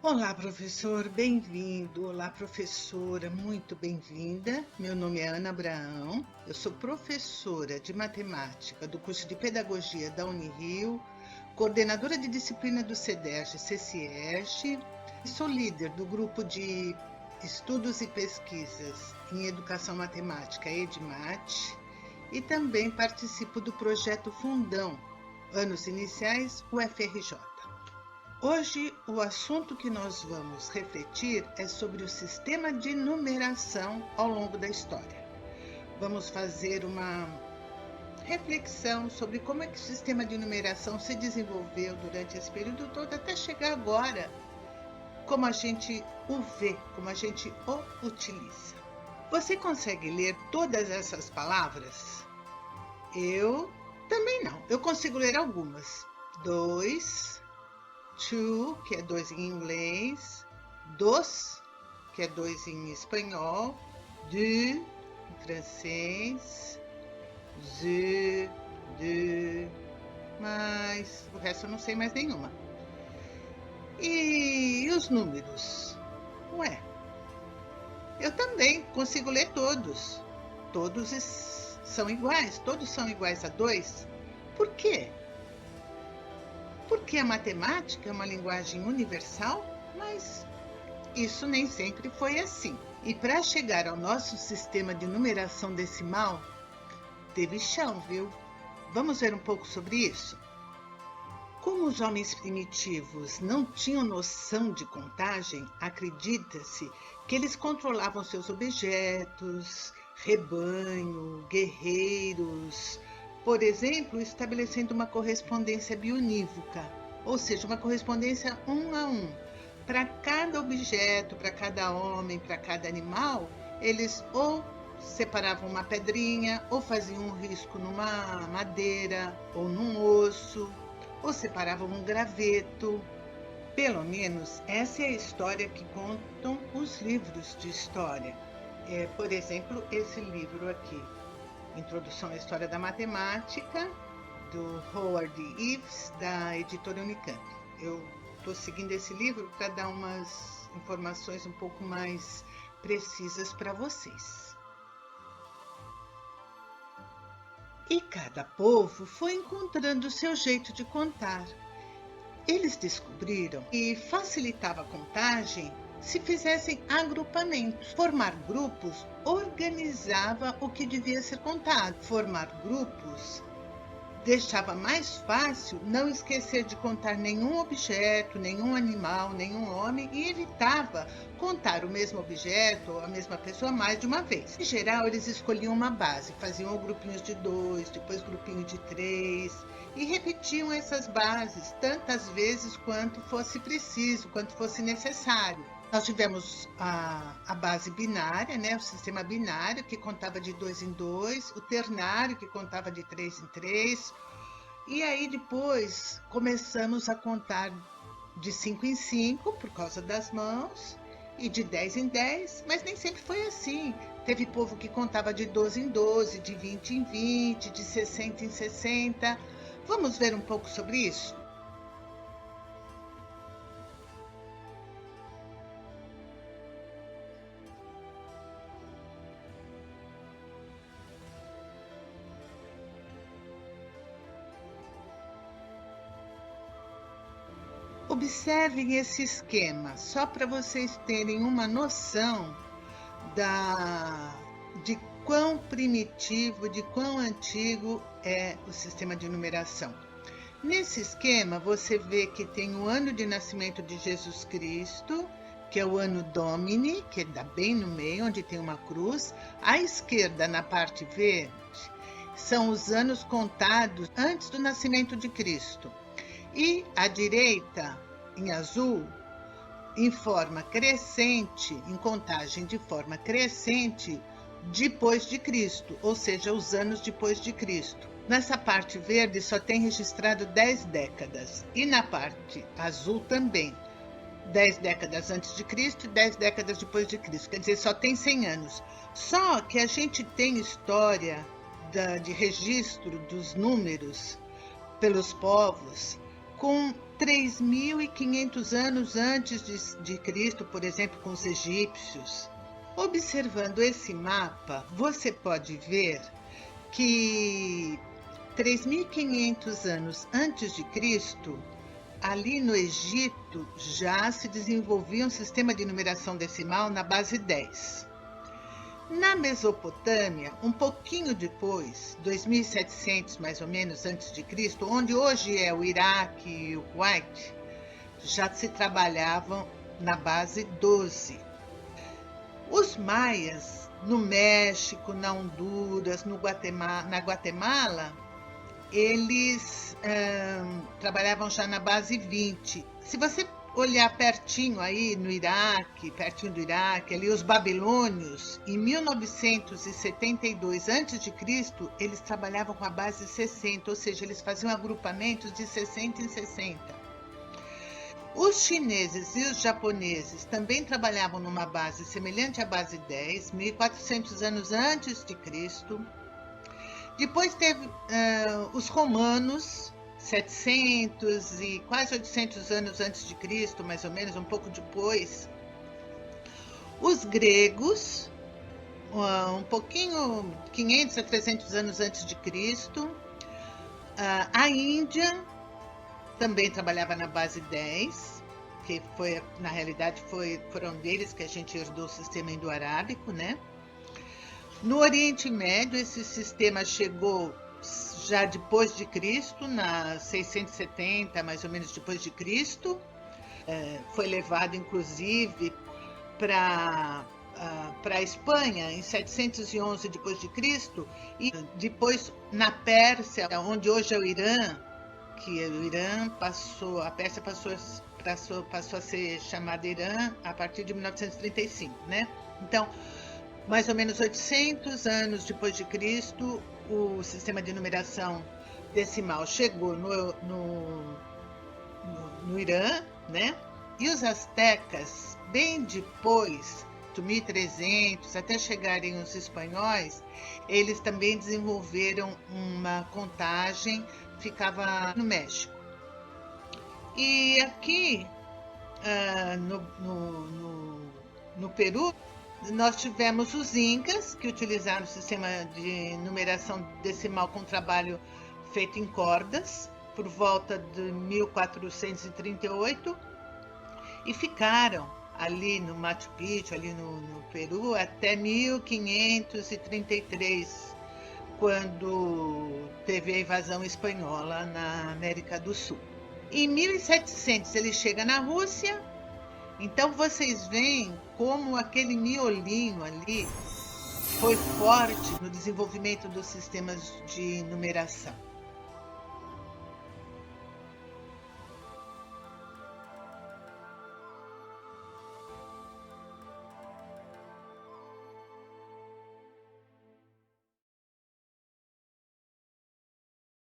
Olá, professor, bem-vindo. Olá, professora, muito bem-vinda. Meu nome é Ana Abraão, eu sou professora de matemática do curso de Pedagogia da Unirio, coordenadora de disciplina do CEDERJ CCIERJ, e sou líder do grupo de estudos e pesquisas em educação matemática EDMAT e também participo do projeto Fundão, anos iniciais UFRJ. Hoje, o assunto que nós vamos refletir é sobre o sistema de numeração ao longo da história. Vamos fazer uma reflexão sobre como é que o sistema de numeração se desenvolveu durante esse período todo até chegar agora, como a gente o vê, como a gente o utiliza. Você consegue ler todas essas palavras? Eu também não. Eu consigo ler algumas. 2, two, que é 2 em inglês, dos, que é 2 em espanhol, de, em francês, de, mas o resto eu não sei mais nenhuma. E os números? Ué, eu também consigo ler todos. Todos são iguais, todos são iguais a 2. Por quê? Porque a matemática é uma linguagem universal, mas isso nem sempre foi assim. E para chegar ao nosso sistema de numeração decimal, teve chão, viu? Vamos ver um pouco sobre isso? Como os homens primitivos não tinham noção de contagem, acredita-se que eles controlavam seus objetos, rebanho, guerreiros, por exemplo, estabelecendo uma correspondência bionívoca, ou seja, uma correspondência 1 a 1. Para cada objeto, para cada homem, para cada animal, eles ou separavam uma pedrinha, ou faziam um risco numa madeira, ou num osso, ou separavam um graveto. Pelo menos essa é a história que contam os livros de história. Por exemplo, esse livro aqui, Introdução à História da Matemática, do Howard Ives, da editora Unicamp. Eu estou seguindo esse livro para dar umas informações um pouco mais precisas para vocês. E cada povo foi encontrando o seu jeito de contar. Eles descobriram que facilitava a contagem se fizessem agrupamentos. Formar grupos organizava o que devia ser contado. Formar grupos deixava mais fácil não esquecer de contar nenhum objeto, nenhum animal, nenhum homem e evitava contar o mesmo objeto ou a mesma pessoa mais de uma vez. Em geral, eles escolhiam uma base, faziam grupinhos de 2, depois grupinho de 3 e repetiam essas bases tantas vezes quanto fosse preciso, quanto fosse necessário. Nós tivemos a base binária, né, o sistema binário, que contava de 2 em 2, o ternário, que contava de 3 em 3, e aí depois começamos a contar de 5 em 5, por causa das mãos, e de 10 em 10, mas nem sempre foi assim. Teve povo que contava de 12 em 12, de 20 em 20, de 60 em 60. Vamos ver um pouco sobre isso? Observem esse esquema, só para vocês terem uma noção de quão primitivo, de quão antigo é o sistema de numeração. Nesse esquema, você vê que tem o ano de nascimento de Jesus Cristo, que é o ano Domini, que dá bem no meio, onde tem uma cruz. À esquerda, na parte verde, são os anos contados antes do nascimento de Cristo. E à direita, em azul, em forma crescente, em contagem de forma crescente, depois de Cristo, ou seja, os anos depois de Cristo. Nessa parte verde só tem registrado 10 décadas, e na parte azul também, 10 décadas antes de Cristo e 10 décadas depois de Cristo, quer dizer, só tem 100 anos. Só que a gente tem história de registro dos números pelos povos com 3.500 anos antes de Cristo, por exemplo, com os egípcios. Observando esse mapa, você pode ver que 3.500 anos antes de Cristo, ali no Egito, já se desenvolvia um sistema de numeração decimal na base 10. Na Mesopotâmia, um pouquinho depois, 2.700 mais ou menos antes de Cristo, onde hoje é o Iraque e o Kuwait, já se trabalhavam na base 12. Os maias, no México, na Honduras, na Guatemala, eles trabalhavam já na base 20. Se você olhar pertinho aí no Iraque, pertinho do Iraque, ali os babilônios, em 1972 a.C., eles trabalhavam com a base 60, ou seja, eles faziam agrupamentos de 60 em 60. Os chineses e os japoneses também trabalhavam numa base semelhante à base 10, 1400 anos antes de Cristo. Depois teve os romanos, 700 e quase 800 anos antes de Cristo, mais ou menos, um pouco depois. Os gregos, um pouquinho, 500 a 300 anos antes de Cristo. A Índia também trabalhava na base 10, que foi, na realidade, foram deles que a gente herdou o sistema indo-arábico, né? No Oriente Médio, esse sistema chegou já depois de Cristo, na 670, mais ou menos depois de Cristo. Foi levado, inclusive, para a Espanha em 711 depois de Cristo, e depois na Pérsia, onde hoje é o Irã, que o Irã a Pérsia passou a ser chamada Irã a partir de 1935, né? Então, mais ou menos 800 anos depois de Cristo, o sistema de numeração decimal chegou no Irã, né? E os astecas, bem depois, 1300, até chegarem os espanhóis, eles também desenvolveram uma contagem, ficava no México. E aqui no Peru, nós tivemos os incas, que utilizaram o sistema de numeração decimal com trabalho feito em cordas, por volta de 1438, e ficaram ali no Machu Picchu, ali no Peru, até 1533, quando teve a invasão espanhola na América do Sul. Em 1700 ele chega na Rússia. Então vocês veem como aquele miolinho ali foi forte no desenvolvimento dos sistemas de numeração.